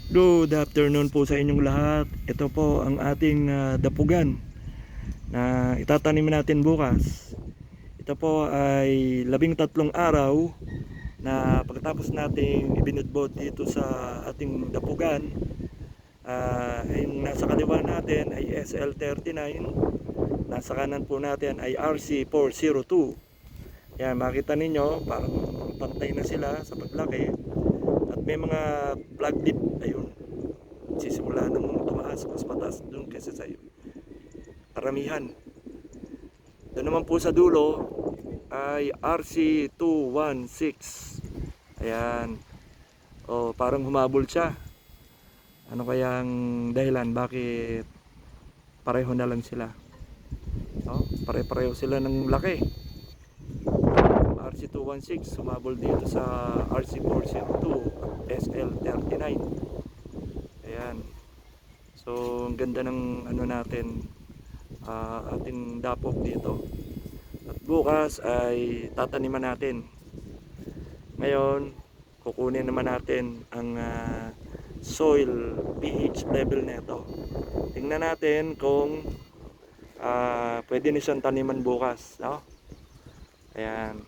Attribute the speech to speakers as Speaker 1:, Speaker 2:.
Speaker 1: Good afternoon po sa inyong lahat. Ito po ang ating dapugan na itatanim natin bukas. Ito po ay 13 araw na pagkatapos nating ibinudbod dito sa ating dapugan. Yung nasa kaliwa natin ay SL39, nasa kanan po natin ay RC402. Yan, makita ninyo parang pantay na sila sa paglaki. At may mga flag dip, ayun, sisimula nang tumaas, mas mataas dun kasi sa karamihan. Doon naman po sa dulo ay RC216. Ayan, o parang humabol siya. Ano kayang dahilan bakit pareho na lang sila? Pare-pareho sila ng laki. RC216 sumabol dito sa RC402 at SL39. Ayan. So, ang ganda ng ano natin, ating dapog dito. At bukas ay tataniman natin. Ngayon, kukunin naman natin ang soil pH level nito. Tingnan natin kung pwede na siyang taniman bukas, no? Ayan.